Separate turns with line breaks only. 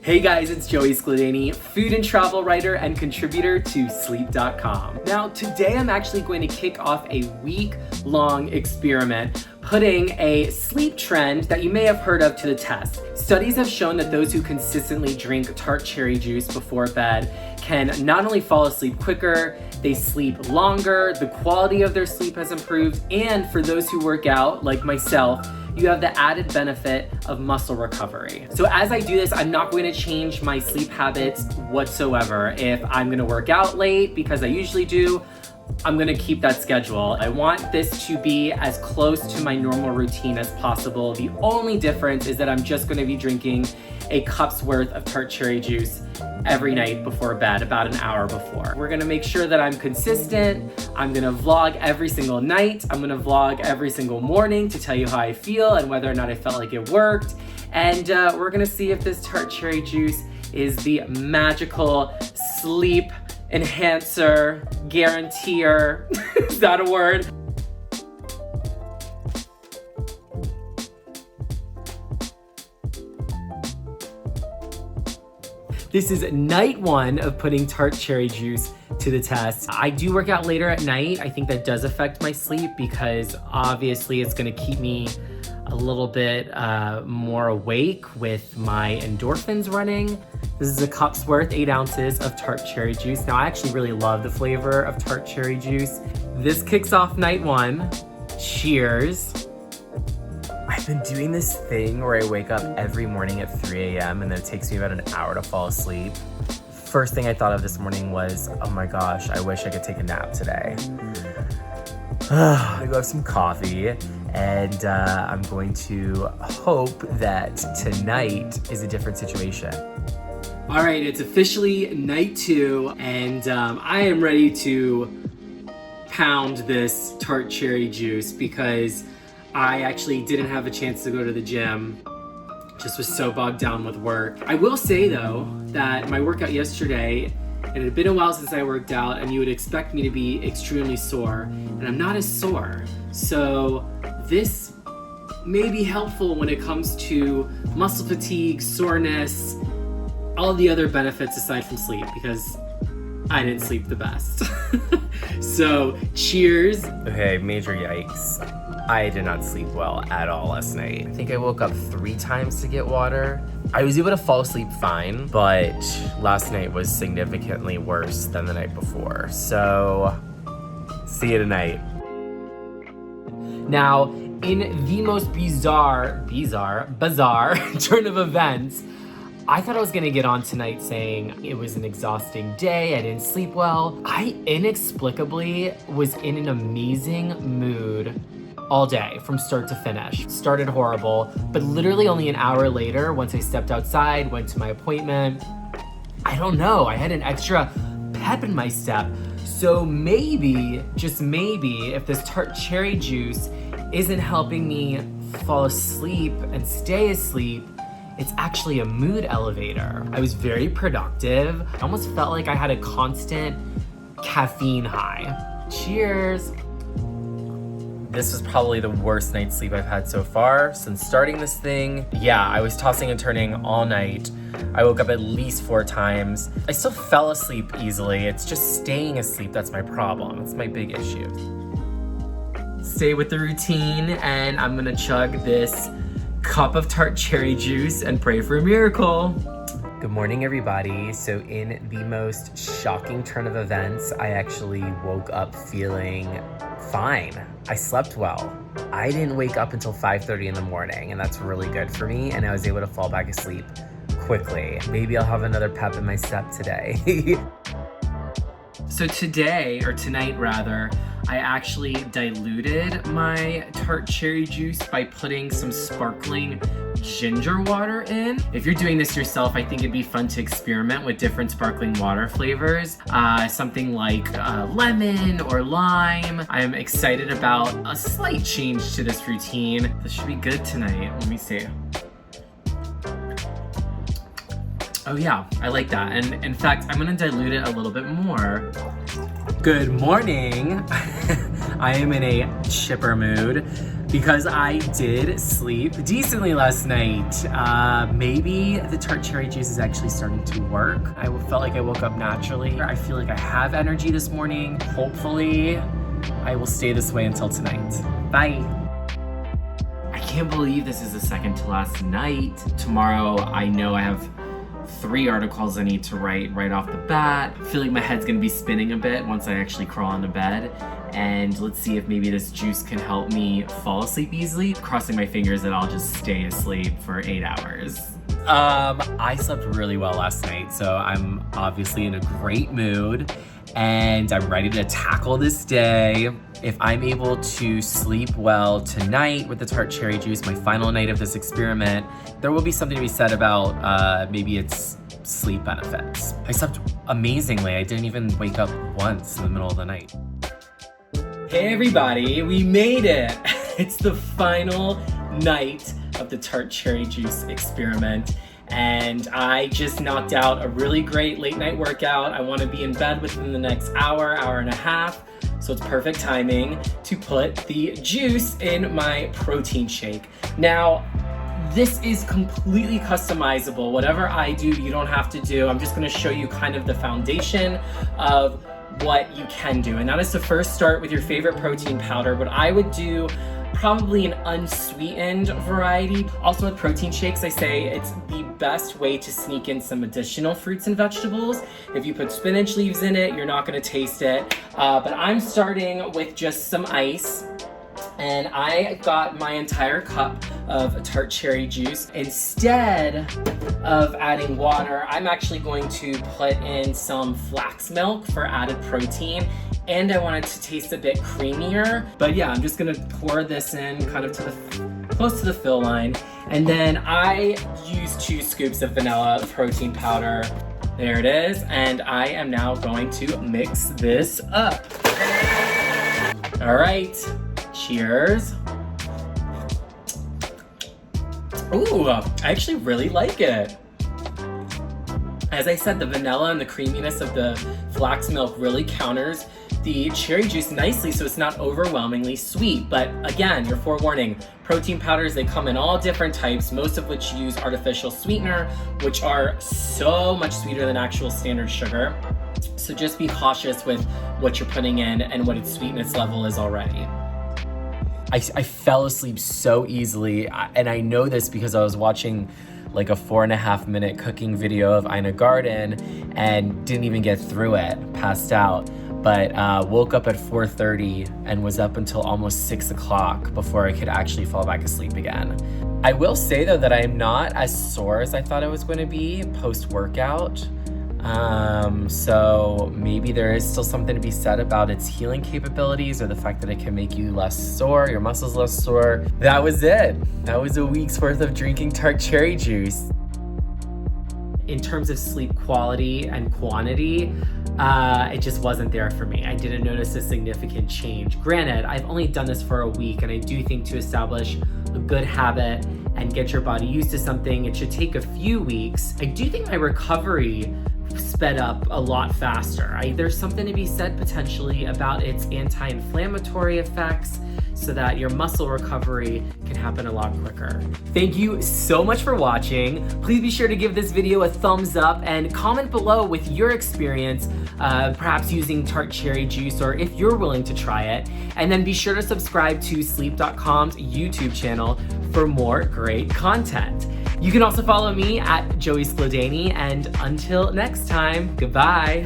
Hey guys, it's Joey Skladany, food and travel writer and contributor to Sleep.com. Now, today I'm actually going to kick off a week-long experiment, putting a sleep trend that you may have heard of to the test. Studies have shown that those who consistently drink tart cherry juice before bed can not only fall asleep quicker, they sleep longer, the quality of their sleep has improved, and for those who work out, like myself, you have the added benefit of muscle recovery. So as I do this, I'm not going to change my sleep habits whatsoever. If I'm gonna work out late, because I usually do, I'm gonna keep that schedule. I want this to be as close to my normal routine as possible. The only difference is that I'm just gonna be drinking a cup's worth of tart cherry juice every night before bed, about an hour before. We're gonna make sure that I'm consistent. I'm gonna vlog every single night. I'm gonna vlog every single morning to tell you how I feel and whether or not I felt like it worked. And we're gonna see if this tart cherry juice is the magical sleep enhancer, guaranteer. Is that a word? This is night one of putting tart cherry juice to the test. I do work out later at night. I think that does affect my sleep because obviously it's gonna keep me a little bit more awake with my endorphins running. This is a cup's worth, 8 ounces of tart cherry juice. Now I actually really love the flavor of tart cherry juice. This kicks off night one. Cheers. I've been doing this thing where I wake up every morning at 3 a.m. and then it takes me about an hour to fall asleep. First thing I thought of this morning was, oh my gosh, I wish I could take a nap today. I go have some coffee and I'm going to hope that tonight is a different situation. All right, it's officially night 2 and I am ready to pound this tart cherry juice because I actually didn't have a chance to go to the gym. Just was so bogged down with work. I will say though, that my workout yesterday, it had been a while since I worked out and you would expect me to be extremely sore, and I'm not as sore. So this may be helpful when it comes to muscle fatigue, soreness, all the other benefits aside from sleep, because I didn't sleep the best. So cheers. Okay, major yikes. I did not sleep well at all last night. I think I woke up 3 times to get water. I was able to fall asleep fine, but last night was significantly worse than the night before. So, see you tonight. Now, in the most bizarre turn of events, I thought I was gonna get on tonight saying it was an exhausting day, I didn't sleep well. I inexplicably was in an amazing mood all day from start to finish. Started horrible, but literally only an hour later, once I stepped outside, went to my appointment, I don't know, I had an extra pep in my step. So maybe, just maybe, if this tart cherry juice isn't helping me fall asleep and stay asleep, it's actually a mood elevator. I was very productive. I almost felt like I had a constant caffeine high. Cheers. This was probably the worst night's sleep I've had so far since starting this thing. Yeah, I was tossing and turning all night. I woke up at least 4 times. I still fell asleep easily. It's just staying asleep that's my problem. It's my big issue. Stay with the routine and I'm gonna chug this cup of tart cherry juice and pray for a miracle. Good morning, everybody. So in the most shocking turn of events, I actually woke up feeling fine. I slept well. I didn't wake up until 5:30 in the morning, and that's really good for me, and I was able to fall back asleep quickly. Maybe I'll have another pep in my step today. So today, or tonight rather, I actually diluted my tart cherry juice by putting some sparkling ginger water in. If you're doing this yourself, I think it'd be fun to experiment with different sparkling water flavors. Something like lemon or lime. I'm excited about a slight change to this routine. This should be good tonight. Let me see. Oh yeah, I like that. And in fact, I'm gonna dilute it a little bit more. Good morning. I am in a chipper mood. because I did sleep decently last night. Maybe the tart cherry juice is actually starting to work. I felt like I woke up naturally. I feel like I have energy this morning. Hopefully, I will stay this way until tonight. Bye. I can't believe this is the second to last night. Tomorrow, I know I have 3 articles I need to write right off the bat. I feel like my head's gonna be spinning a bit once I actually crawl into bed. And let's see if maybe this juice can help me fall asleep easily. Crossing my fingers that I'll just stay asleep for 8 hours. I slept really well last night, so I'm obviously in a great mood and I'm ready to tackle this day. If I'm able to sleep well tonight with the tart cherry juice, my final night of this experiment, there will be something to be said about maybe its sleep benefits. I slept amazingly. I didn't even wake up once in the middle of the night. Hey everybody, we made it! It's the final night of the tart cherry juice experiment, and I just knocked out a really great late night workout. I want to be in bed within the next hour and a half, so it's perfect timing to put the juice in my protein shake. Now, this is completely customizable. Whatever I do, you don't have to do. I'm just going to show you kind of the foundation of what you can do, and that is to first start with your favorite protein powder. But I would do probably an unsweetened variety. Also with protein shakes, I say it's the best way to sneak in some additional fruits and vegetables. If you put spinach leaves in it, you're not gonna taste it. But I'm starting with just some ice. And I got my entire cup of tart cherry juice. Instead of adding water, I'm actually going to put in some flax milk for added protein, and I want it to taste a bit creamier. But yeah, I'm just gonna pour this in kind of to the close to the fill line, and then I use 2 scoops of vanilla protein powder. There it is, and I am now going to mix this up. All right. Cheers. Ooh, I actually really like it. As I said, the vanilla and the creaminess of the flax milk really counters the cherry juice nicely, so it's not overwhelmingly sweet. But again, your forewarning, protein powders, they come in all different types, most of which use artificial sweetener, which are so much sweeter than actual standard sugar. So just be cautious with what you're putting in and what its sweetness level is already. I fell asleep so easily, and I know this because I was watching like a 4.5-minute cooking video of Ina Garten and didn't even get through it, passed out. But woke up at 4:30 and was up until almost 6 o'clock before I could actually fall back asleep again. I will say though that I am not as sore as I thought I was going to be post-workout. So maybe there is still something to be said about its healing capabilities, or the fact that it can make you less sore, your muscles less sore. That was it. That was a week's worth of drinking tart cherry juice. In terms of sleep quality and quantity, it just wasn't there for me. I didn't notice a significant change. Granted, I've only done this for a week, and I do think to establish a good habit and get your body used to something, it should take a few weeks. I do think my recovery sped up a lot faster. There's something to be said potentially about its anti-inflammatory effects, so that your muscle recovery can happen a lot quicker. Thank you so much for watching. Please be sure to give this video a thumbs up and comment below with your experience, perhaps using tart cherry juice, or if you're willing to try it. And then be sure to subscribe to Sleep.com's YouTube channel for more great content. You can also follow me at Joey Sklodany, and until next time, goodbye.